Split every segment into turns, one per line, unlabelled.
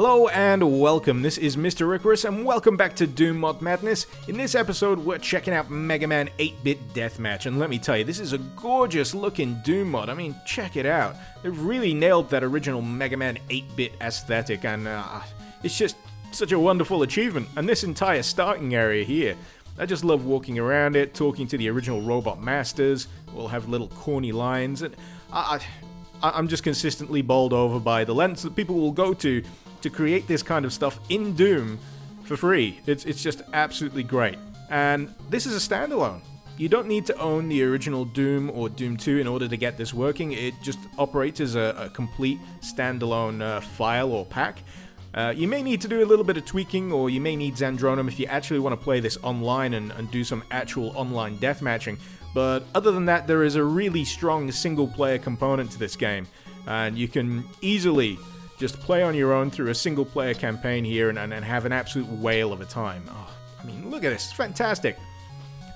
Hello and welcome, this is Mr. Icarus and welcome back to Doom Mod Madness. In this episode we're checking out Megaman 8-Bit Deathmatch, and let me tell you, this is a gorgeous looking Doom mod. I mean, check it out. They've really nailed that original Megaman 8-Bit aesthetic, and it's just such a wonderful achievement. And this entire starting area here, I just love walking around it, talking to the original robot masters. We'll have little corny lines, and I'm just consistently bowled over by the lengths that people will go to create this kind of stuff in Doom for free. It's just absolutely great. And this is a standalone. You don't need to own the original Doom or Doom 2 in order to get this working. It just operates as a complete standalone file or pack. You may need to do a little bit of tweaking, or you may need Xandronum if you actually want to play this online and do some actual online deathmatching. But other than that, there is a really strong single-player component to this game, and you can easily just play on your own through a single-player campaign here and have an absolute whale of a time. Oh, I mean, look at this. It's fantastic.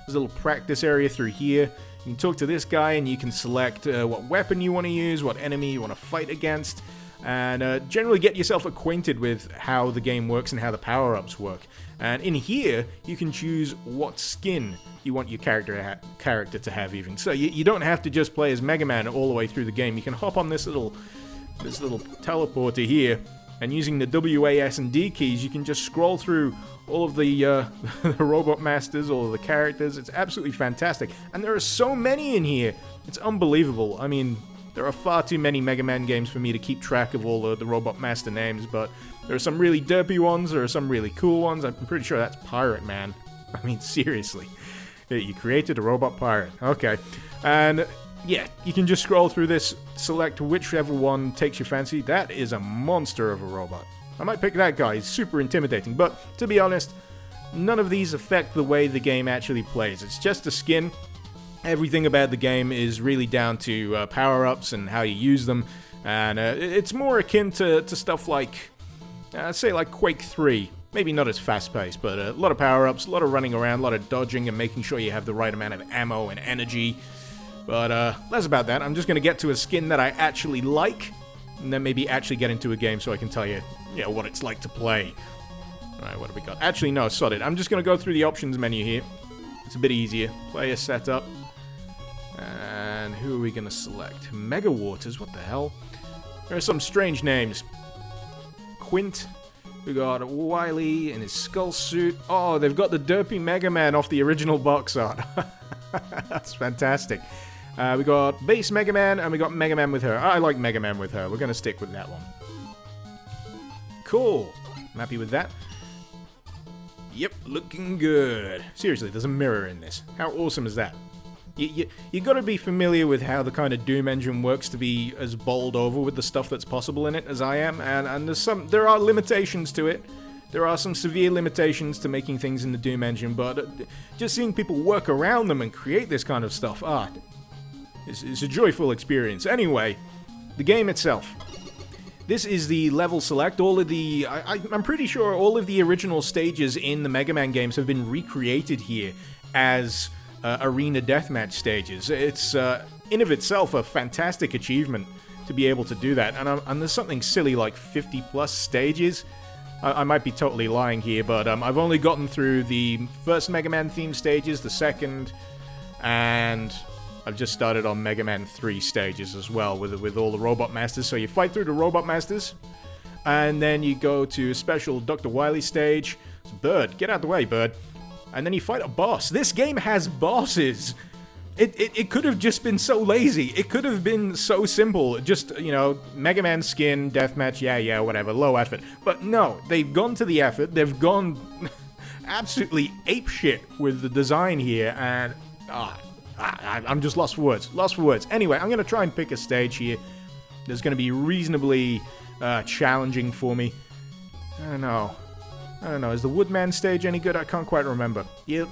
There's a little practice area through here. You can talk to this guy and you can select what weapon you want to use, what enemy you want to fight against, and generally get yourself acquainted with how the game works and how the power-ups work. And in here, you can choose what skin you want your character to have even. So you don't have to just play as Megaman all the way through the game. You can hop on this little teleporter here, and using the W, A, S, and D keys, you can just scroll through all of the the robot masters, all of the characters. It's absolutely fantastic, and there are so many in here. It's unbelievable. I mean, there are far too many Mega Man games for me to keep track of all the robot master names, but there are some really derpy ones, there are some really cool ones. I'm pretty sure that's Pirate Man. I mean, seriously. You created a robot pirate. Okay. And yeah, you can just scroll through this, select whichever one takes your fancy. That is a monster of a robot. I might pick that guy. He's super intimidating, but to be honest, none of these affect the way the game actually plays. It's just a skin. Everything about the game is really down to power-ups and how you use them, and it's more akin to stuff like, say like Quake 3. Maybe not as fast-paced, but a lot of power-ups, a lot of running around, a lot of dodging and making sure you have the right amount of ammo and energy. But less about that. I'm just going to get to a skin that I actually like, and then maybe actually get into a game so I can tell you, what it's like to play. Alright, what have we got? Actually, no, sod it. I'm just going to go through the options menu here. It's a bit easier. Player setup. And who are we going to select? Mega Waters, what the hell? There are some strange names. Quint. We got Wily in his skull suit. Oh, they've got the derpy Mega Man off the original box art. That's fantastic. We got Base Mega Man, and we got Mega Man with her. I like Mega Man with her. We're going to stick with that one. Cool. I'm happy with that. Yep, looking good. Seriously, there's a mirror in this. How awesome is that? You got to be familiar with how the kind of Doom engine works to be as bowled over with the stuff that's possible in it as I am, and there are limitations to it. There are some severe limitations to making things in the Doom engine, but just seeing people work around them and create this kind of stuff, it's a joyful experience. Anyway, the game itself. This is the level select. All of the, I'm pretty sure all of the original stages in the Mega Man games have been recreated here as arena deathmatch stages. It's in of itself a fantastic achievement to be able to do that, and there's something silly like 50 plus stages. I might be totally lying here, but I've only gotten through the first Mega Man theme stages, the second, and I've just started on Mega Man 3 stages as well with all the Robot Masters. So you fight through the Robot Masters, and then you go to a special Dr. Wily stage. It's Bird, get out the way, Bird. And then you fight a boss. This game has bosses. It could have just been so lazy. It could have been so simple. Just, Mega Man skin, deathmatch, yeah, whatever, low effort. But no, they've gone to the effort. They've gone absolutely apeshit with the design here, and I'm just lost for words. Anyway, I'm going to try and pick a stage here that's going to be reasonably challenging for me. I don't know. Is the Woodman stage any good? I can't quite remember. Is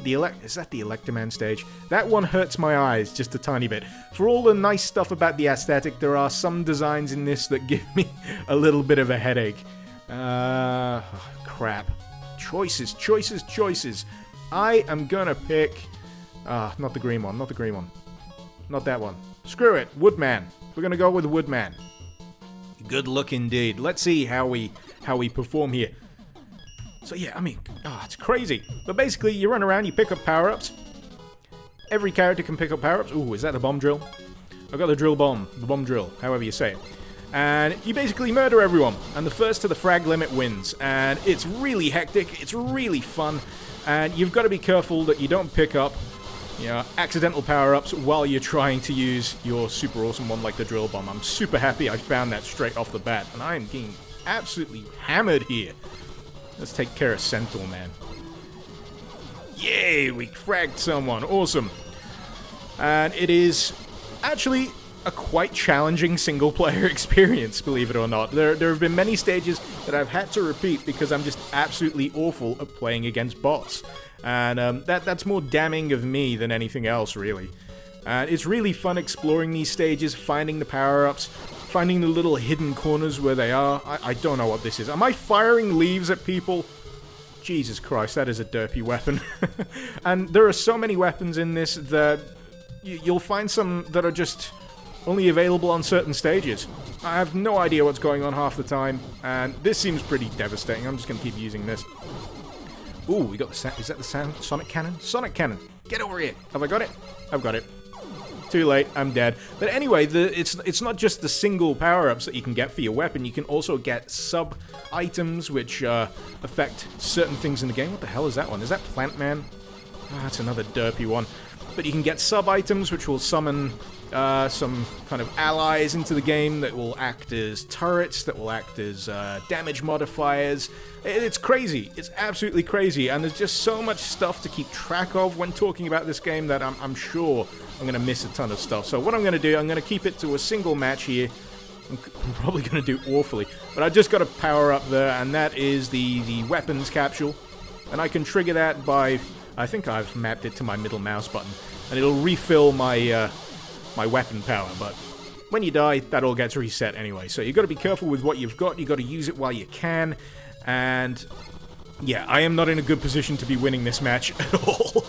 that the Electroman stage? That one hurts my eyes just a tiny bit. For all the nice stuff about the aesthetic, there are some designs in this that give me a little bit of a headache. Crap. Choices. I am gonna pick... not the green one. Not that one. Screw it. Woodman. We're gonna go with Woodman. Good luck indeed. Let's see how we how we perform here. So yeah, I mean, it's crazy. But basically, you run around, you pick up power-ups. Every character can pick up power-ups. Ooh, is that the bomb drill? I've got the drill bomb, the bomb drill, however you say it. And you basically murder everyone, and the first to the frag limit wins. And it's really hectic, it's really fun, and you've got to be careful that you don't pick up, you know, accidental power-ups while you're trying to use your super awesome one like the drill bomb. I'm super happy I found that straight off the bat, and I am getting absolutely hammered here. Let's take care of Centaur Man. Yay, we fragged someone, awesome. And it is actually a quite challenging single-player experience, believe it or not. There have been many stages that I've had to repeat because I'm just absolutely awful at playing against bots. And that's more damning of me than anything else, really. It's really fun exploring these stages, finding the power-ups, finding the little hidden corners where they are. I don't know what this is. Am I firing leaves at people? Jesus Christ, that is a derpy weapon. And there are so many weapons in this that you'll find some that are just only available on certain stages. I have no idea what's going on half the time, and this seems pretty devastating. I'm just going to keep using this. Ooh, we got the is that the Sonic Cannon? Sonic Cannon! Get over here! Have I got it? I've got it. Too late, I'm dead. But anyway, it's not just the single power-ups that you can get for your weapon, you can also get sub-items which affect certain things in the game. What the hell is that one? Is that Plant Man? Oh, that's another derpy one. But you can get sub-items which will summon some kind of allies into the game that will act as turrets, that will act as damage modifiers. It's crazy. It's absolutely crazy. And there's just so much stuff to keep track of when talking about this game that I'm sure I'm going to miss a ton of stuff. So what I'm going to do, I'm going to keep it to a single match here. I'm probably going to do awfully. But I just got a power up there, and that is the weapons capsule. And I can trigger that by, I think I've mapped it to my middle mouse button. And it'll refill my my weapon power, but when you die, that all gets reset anyway. So you've got to be careful with what you've got. You've got to use it while you can. And yeah, I am not in a good position to be winning this match at all.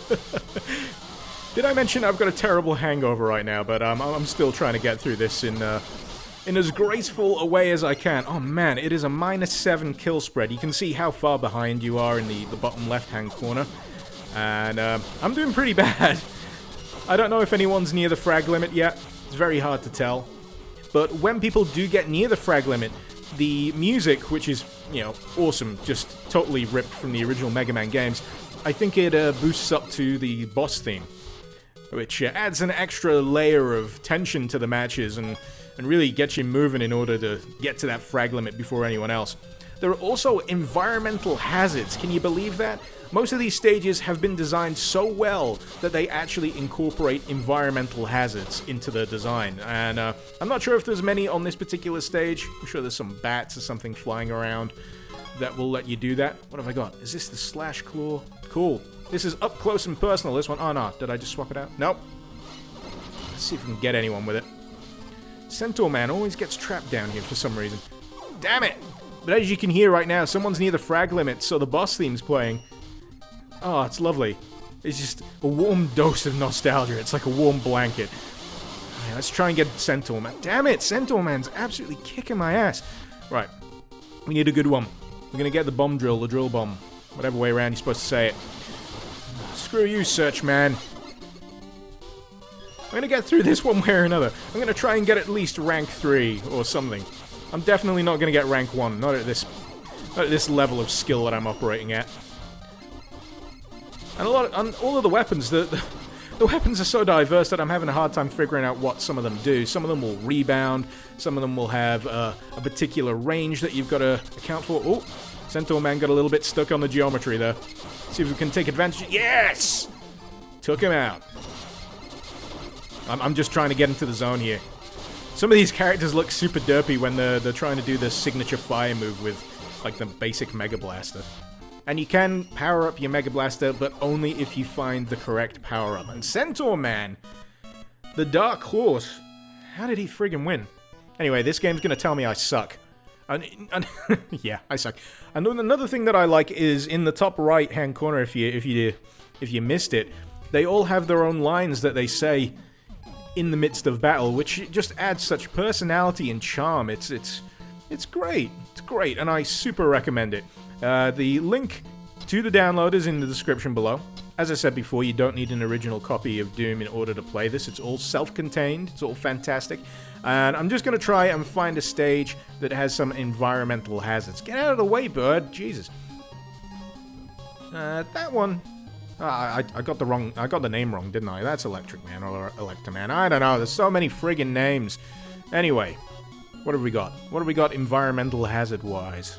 Did I mention I've got a terrible hangover right now, but I'm still trying to get through this in as graceful a way as I can. Oh man, it is a -7 kill spread. You can see how far behind you are in the bottom left-hand corner. And I'm doing pretty bad. I don't know if anyone's near the frag limit yet. It's very hard to tell. But when people do get near the frag limit, the music, which is, you know, awesome, just totally ripped from the original Megaman games, I think it boosts up to the boss theme, which adds an extra layer of tension to the matches and really gets you moving in order to get to that frag limit before anyone else. There are also environmental hazards. Can you believe that? Most of these stages have been designed so well that they actually incorporate environmental hazards into the design. And I'm not sure if there's many on this particular stage. I'm sure there's some bats or something flying around that will let you do that. What have I got? Is this the Slash Claw? Cool. This is up close and personal, this one. Oh no, did I just swap it out? Nope. Let's see if we can get anyone with it. Centaur Man always gets trapped down here for some reason. Damn it! But as you can hear right now, someone's near the frag limit, so the boss theme's playing. Oh, it's lovely. It's just a warm dose of nostalgia. It's like a warm blanket. Right, let's try and get Centaur Man. Damn it! Centaur Man's absolutely kicking my ass. Right. We need a good one. We're gonna get the bomb drill, the drill bomb. Whatever way around you're supposed to say it. Screw you, Search Man. I'm gonna get through this one way or another. I'm gonna try and get at least rank 3 or something. I'm definitely not gonna get rank 1. Not at this level of skill that I'm operating at. And all of the weapons, the weapons are so diverse that I'm having a hard time figuring out what some of them do. Some of them will rebound, some of them will have a particular range that you've got to account for. Oh, Centaur Man got a little bit stuck on the geometry there. See if we can take advantage. Yes! Took him out. I'm just trying to get into the zone here. Some of these characters look super derpy when they're trying to do the signature fire move with, like, the basic Mega Blaster. And you can power up your Mega Blaster, but only if you find the correct power-up. And Centaur Man, the Dark Horse, how did he friggin' win? Anyway, this game's gonna tell me I suck. Yeah, I suck. And another thing that I like is in the top right-hand corner, if you missed it, they all have their own lines that they say in the midst of battle, which just adds such personality and charm. It's It's great. It's great, and I super recommend it. The link to the download is in the description below. As I said before, you don't need an original copy of Doom in order to play this. It's all self-contained. It's all fantastic. And I'm just going to try and find a stage that has some environmental hazards. Get out of the way, bird. Jesus. That one... I got the name wrong, didn't I? That's Electric Man or Electroman. I don't know. There's so many friggin' names. Anyway, what have we got? What have we got environmental hazard-wise?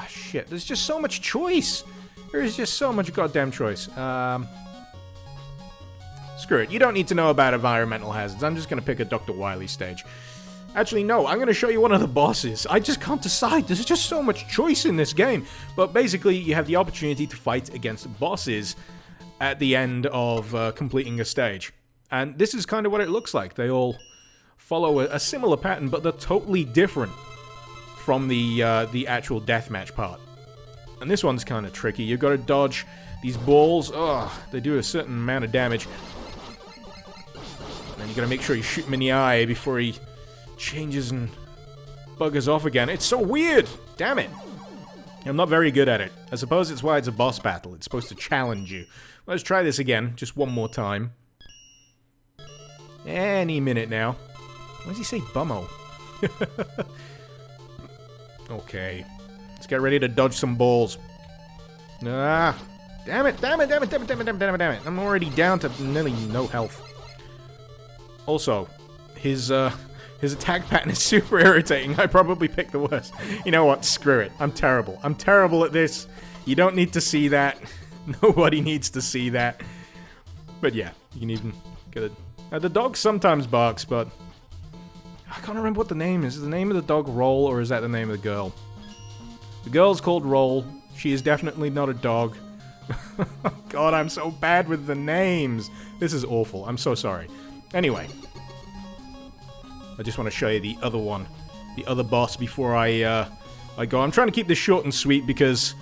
Shit. There's just so much choice. There is just so much goddamn choice. Screw it. You don't need to know about environmental hazards. I'm just going to pick a Dr. Wily stage. Actually, no. I'm going to show you one of the bosses. I just can't decide. There's just so much choice in this game. But basically, you have the opportunity to fight against bosses at the end of completing a stage. And this is kind of what it looks like. They all follow a similar pattern, but they're totally different from the actual deathmatch part. And this one's kind of tricky. You've got to dodge these balls. Oh, they do a certain amount of damage. And then you got to make sure you shoot him in the eye before he changes and buggers off again. It's so weird! Damn it! I'm not very good at it. I suppose it's why it's a boss battle. It's supposed to challenge you. Let's try this again, just one more time. Any minute now. Why does he say bummo? Okay. Let's get ready to dodge some balls. Ah! Damn it, damn it, damn it, damn it, damn it, damn it, damn it. I'm already down to nearly no health. Also, his attack pattern is super irritating. I probably picked the worst. You know what? Screw it. I'm terrible. I'm terrible at this. You don't need to see that. Nobody needs to see that. But yeah, you can even get it. The dog sometimes barks, but I can't remember what the name is. Is the name of the dog Roll, or is that the name of the girl? The girl's called Roll. She is definitely not a dog. God, I'm so bad with the names. This is awful. I'm so sorry. Anyway, I just want to show you the other one, the other boss before I go. I'm trying to keep this short and sweet because,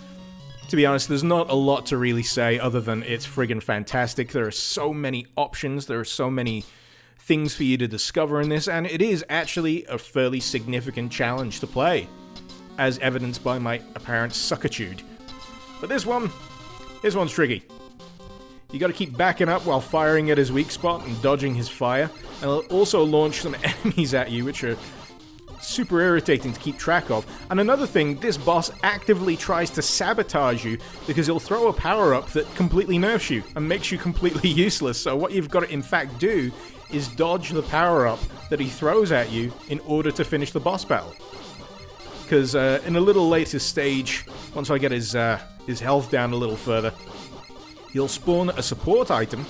to be honest, there's not a lot to really say other than it's friggin' fantastic. There are so many options. There are so many things for you to discover in this, and it is actually a fairly significant challenge to play, as evidenced by my apparent suckitude. But this one's tricky. You gotta keep backing up while firing at his weak spot and dodging his fire, and it'll also launch some enemies at you, which are super irritating to keep track of. And another thing, this boss actively tries to sabotage you because he'll throw a power-up that completely nerfs you and makes you completely useless. So what you've got to in fact do is dodge the power-up that he throws at you in order to finish the boss battle. Because in a little later stage, once I get his health down a little further, he'll spawn a support item,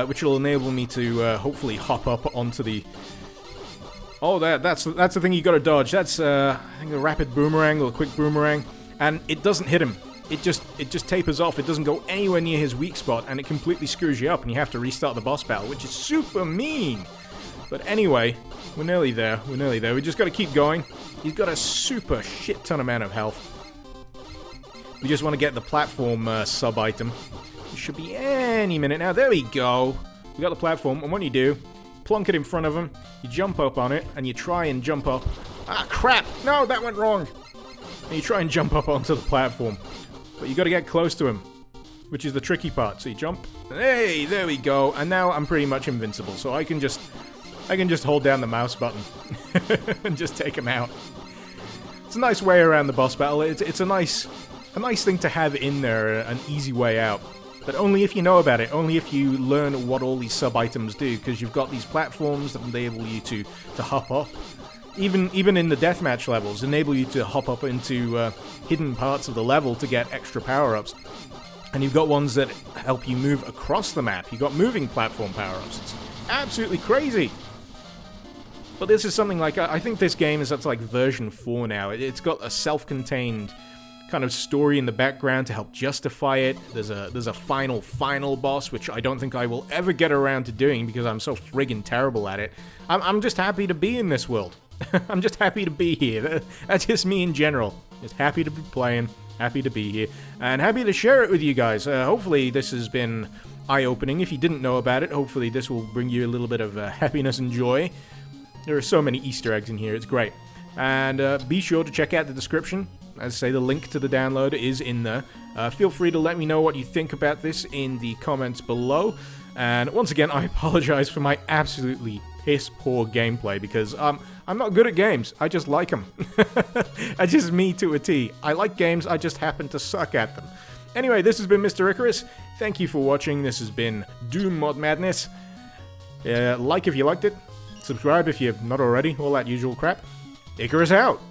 which will enable me to hopefully hop up onto the... Oh, that's the thing you gotta dodge. That's, I think, a rapid boomerang or a quick boomerang. And it doesn't hit him. It just tapers off. It doesn't go anywhere near his weak spot, and it completely screws you up, and you have to restart the boss battle, which is super mean. But anyway, we're nearly there. We're nearly there. We just gotta keep going. He's got a super shit ton amount of health. We just want to get the platform sub-item. It should be any minute now. There we go. We got the platform, and what you do, plonk it in front of him, you jump up on it, and you try and jump up. Ah, crap! No, that went wrong! And you try and jump up onto the platform. But you gotta get close to him, which is the tricky part. So you jump. Hey, there we go. And now I'm pretty much invincible, so I can just hold down the mouse button and just take him out. It's a nice way around the boss battle. It's a nice thing to have in there, an easy way out. But only if you know about it, only if you learn what all these sub-items do, because you've got these platforms that enable you to hop up. Even in the deathmatch levels, enable you to hop up into hidden parts of the level to get extra power-ups. And you've got ones that help you move across the map. You've got moving platform power-ups. It's absolutely crazy! But this is something like, I think this game is up to like version 4 now. It's got a self-contained kind of story in the background to help justify it. There's a final boss, which I don't think I will ever get around to doing because I'm so friggin' terrible at it. I'm just happy to be in this world. I'm just happy to be here. That's just me in general. Just happy to be playing, happy to be here, and happy to share it with you guys. Hopefully this has been eye-opening. If you didn't know about it, hopefully this will bring you a little bit of happiness and joy. There are so many Easter eggs in here, it's great. And be sure to check out the description. As I say, the link to the download is in there. Feel free to let me know what you think about this in the comments below. And once again, I apologize for my absolutely piss-poor gameplay, because I'm not good at games. I just like them. That's just me to a T. I like games, I just happen to suck at them. Anyway, this has been Mr. Icarus. Thank you for watching. This has been Doom Mod Madness. Like if you liked it. Subscribe if you're not already. All that usual crap. Icarus out!